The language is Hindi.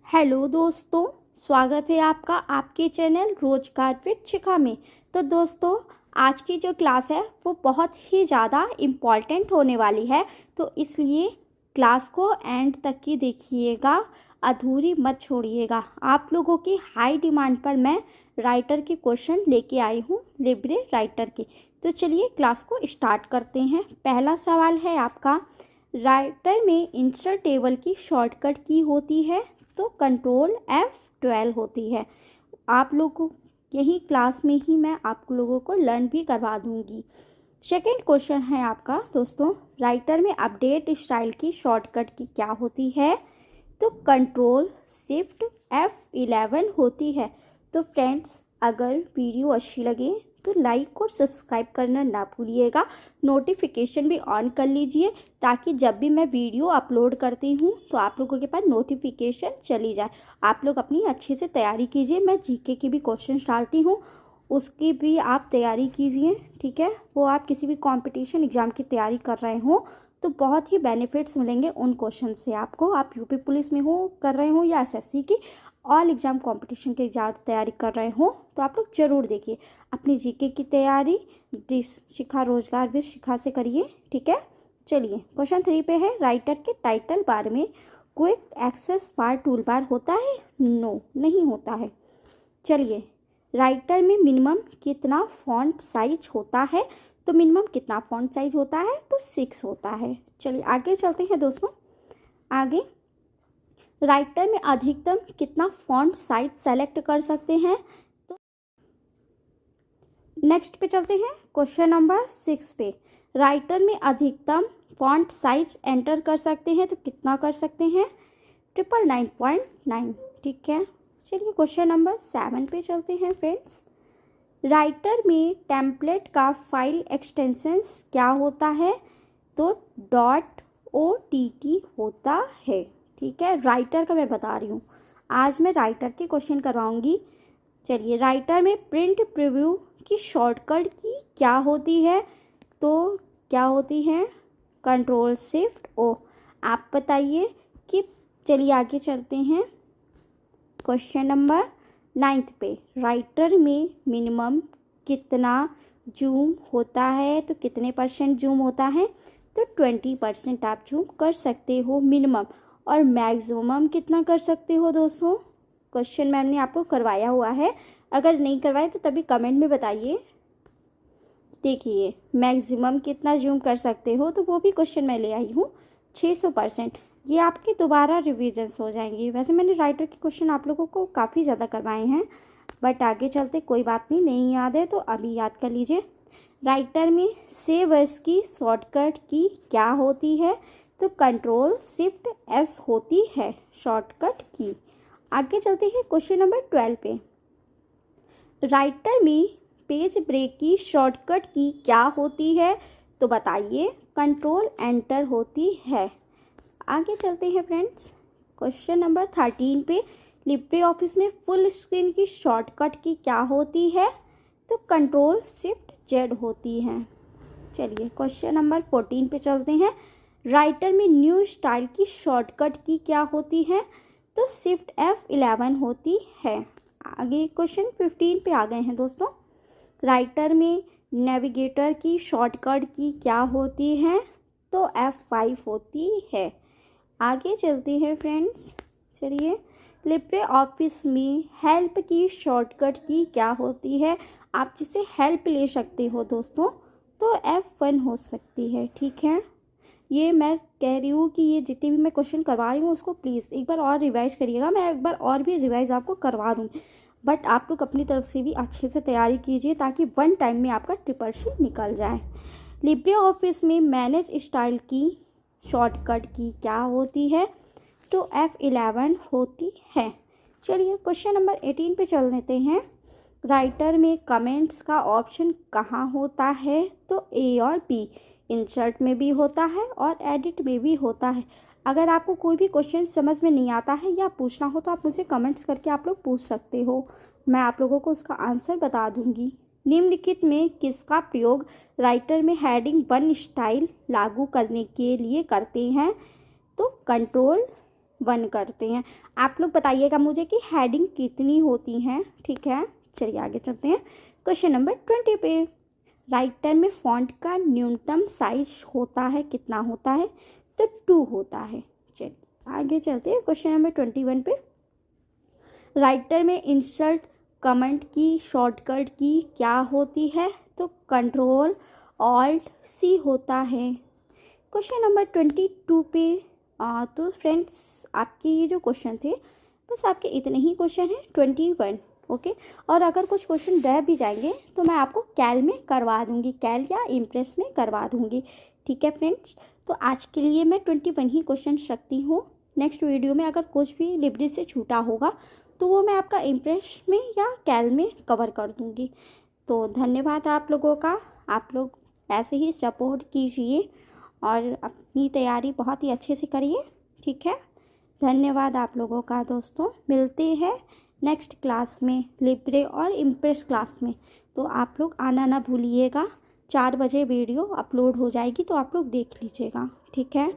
हेलो दोस्तों, स्वागत है आपका आपके चैनल रोजगार विद शिखा में। तो दोस्तों, आज की जो क्लास है वो बहुत ही ज़्यादा इम्पॉर्टेंट होने वाली है, तो इसलिए क्लास को एंड तक की देखिएगा, अधूरी मत छोड़िएगा। आप लोगों की हाई डिमांड पर मैं राइटर के क्वेश्चन लेके आई हूँ, लिब्रे राइटर के। तो चलिए क्लास को स्टार्ट करते हैं। पहला सवाल है आपका, राइटर में इंसर्ट टेबल की शॉर्टकट की होती है तो कंट्रोल F12 होती है। आप लोगों यही क्लास में ही मैं आप लोगों को लर्न भी करवा दूंगी। सेकंड क्वेश्चन है आपका दोस्तों, राइटर में अपडेट स्टाइल की शॉर्टकट की क्या होती है तो कंट्रोल शिफ्ट F11 होती है। तो फ्रेंड्स, अगर वीडियो अच्छी लगे तो लाइक और सब्सक्राइब करना ना भूलिएगा, नोटिफिकेशन भी ऑन कर लीजिए ताकि जब भी मैं वीडियो अपलोड करती हूँ तो आप लोगों के पास नोटिफिकेशन चली जाए। आप लोग अपनी अच्छे से तैयारी कीजिए, मैं जीके की भी क्वेश्चन डालती हूँ, उसकी भी आप तैयारी कीजिए, ठीक है। वो आप किसी भी कंपटीशन एग्ज़ाम की तैयारी कर रहे हो तो बहुत ही बेनिफिट्स मिलेंगे उन क्वेश्चन से आपको। आप यूपी पुलिस में हो कर रहे हो या एसएससी की ऑल एग्ज़ाम कंपटीशन के एग्जाम तैयारी कर रहे हो तो आप लोग ज़रूर देखिए। अपनी जीके की तैयारी शिखा रोजगार विद शिखा से करिए, ठीक है। चलिए क्वेश्चन 3 पे है, राइटर के टाइटल बार में क्विक एक्सेस बार टूल बार होता है? नो, नहीं होता है। चलिए, राइटर में मिनिमम कितना फॉन्ट साइज होता है तो मिनिमम कितना फॉन्ट साइज होता है तो 6 होता है। चलिए आगे चलते हैं दोस्तों। आगे, राइटर में अधिकतम कितना फॉन्ट साइज सेलेक्ट कर सकते हैं तो नेक्स्ट पे चलते हैं। क्वेश्चन नंबर 6 पे, राइटर में अधिकतम फॉन्ट साइज एंटर कर सकते हैं तो कितना कर सकते हैं? 999.9, ठीक है। चलिए क्वेश्चन नंबर 7 पे चलते हैं फ्रेंड्स। राइटर में टेम्पलेट का फाइल एक्सटेंशंस क्या होता है तो .ott होता है, ठीक है। राइटर का मैं बता रही हूँ, आज मैं राइटर के क्वेश्चन करवाऊंगी। चलिए, राइटर में प्रिंट प्रीव्यू की शॉर्टकट की क्या होती है तो क्या होती है? कंट्रोल शिफ्ट ओ। आप बताइए कि चलिए आगे चलते हैं। क्वेश्चन नंबर 9 पे, राइटर में मिनिमम कितना जूम होता है तो कितने % जूम होता है तो 20% आप जूम कर सकते हो मिनिमम। और मैक्सिमम कितना कर सकते हो दोस्तों? क्वेश्चन मैम ने आपको करवाया हुआ है, अगर नहीं करवाए तो तभी कमेंट में बताइए। देखिए मैक्सिमम कितना जूम कर सकते हो तो वो भी क्वेश्चन मैं ले आई हूँ 600%। ये आपके दोबारा रिविजन्स हो जाएंगे। वैसे मैंने राइटर के क्वेश्चन आप लोगों को काफ़ी ज़्यादा करवाए हैं, बट आगे चलते कोई बात नहीं याद है तो अभी याद कर लीजिए। राइटर में सेव एज की शॉर्टकट की क्या होती है तो कंट्रोल शिफ्ट एस होती है शॉर्टकट की। आगे चलते हैं क्वेश्चन नंबर 12 पे, राइटर में पेज ब्रेक की शॉर्टकट की क्या होती है तो बताइए? कंट्रोल एंटर होती है। आगे चलते हैं फ्रेंड्स, क्वेश्चन नंबर 13 पे, लिब्रे ऑफिस में फुल स्क्रीन की शॉर्टकट की क्या होती है तो कंट्रोल शिफ्ट जेड होती है। चलिए क्वेश्चन नंबर 14 पे चलते हैं, राइटर में न्यू स्टाइल की शॉर्टकट की क्या होती है तो शिफ्ट F11 होती है। आगे क्वेश्चन 15 पे आ गए हैं दोस्तों, राइटर में नेविगेटर की शॉर्टकट की क्या होती है तो F5 होती है। आगे चलते हैं फ्रेंड्स। चलिए, लिब्रे ऑफिस में हेल्प की शॉर्टकट की क्या होती है? आप जिससे हेल्प ले सकते हो दोस्तों तो F1 हो सकती है, ठीक है। ये मैं कह रही हूँ कि ये जितने भी मैं क्वेश्चन करवा रही हूँ उसको प्लीज़ एक बार और रिवाइज करिएगा, मैं एक बार और भी रिवाइज आपको करवा दूँगी, बट आप लोग अपनी तरफ से भी अच्छे से तैयारी कीजिए ताकि वन टाइम में आपका ट्रिपल निकल जाए। लिब्रे ऑफिस में मैनेज स्टाइल की शॉर्टकट की क्या होती है तो F11 होती है। चलिए क्वेश्चन नंबर 18 पे चल देते हैं, राइटर में कमेंट्स का ऑप्शन कहाँ होता है तो A और B, इंसर्ट में भी होता है और एडिट में भी होता है। अगर आपको कोई भी क्वेश्चन समझ में नहीं आता है या पूछना हो तो आप मुझे कमेंट्स करके आप लोग पूछ सकते हो, मैं आप लोगों को उसका आंसर बता दूंगी। निम्नलिखित में किसका प्रयोग राइटर में हेडिंग 1 स्टाइल लागू करने के लिए करते हैं तो कंट्रोल 1 करते हैं। आप लोग बताइएगा मुझे कि हेडिंग कितनी होती हैं, ठीक है। चलिए आगे चलते हैं क्वेश्चन नंबर 20 पे। राइटर में फॉन्ट का न्यूनतम साइज होता है, कितना होता है? तो 2 होता है। चलिए आगे चलते हैं क्वेश्चन नंबर 21 पे। राइटर में इंसर्ट कमेंट की शॉर्टकट की क्या होती है? तो कंट्रोल ऑल्ट सी होता है। क्वेश्चन नंबर 22 पे तो फ्रेंड्स आपके ये जो क्वेश्चन थे बस आपके इतने ही क्वेश्चन हैं 21, ओके। और अगर कुछ क्वेश्चन रह भी जाएंगे तो मैं आपको कैल में करवा दूंगी, कैल या इम्प्रेस में करवा दूंगी, ठीक है फ्रेंड्स। तो आज के लिए मैं 21 ही क्वेश्चन रखती हूँ। नेक्स्ट वीडियो में अगर कुछ भी लिब्रे से छूटा होगा तो वो मैं आपका इम्प्रेस में या कैल में कवर कर दूंगी। तो धन्यवाद आप लोगों का, आप लोग ऐसे ही सपोर्ट कीजिए और अपनी तैयारी बहुत ही अच्छे से करिए, ठीक है। धन्यवाद आप लोगों का दोस्तों। मिलते हैं नेक्स्ट क्लास में, लिब्रे और इम्प्रेस क्लास में। तो आप लोग आना ना भूलिएगा। 4 बजे वीडियो अपलोड हो जाएगी तो आप लोग देख लीजिएगा, ठीक है।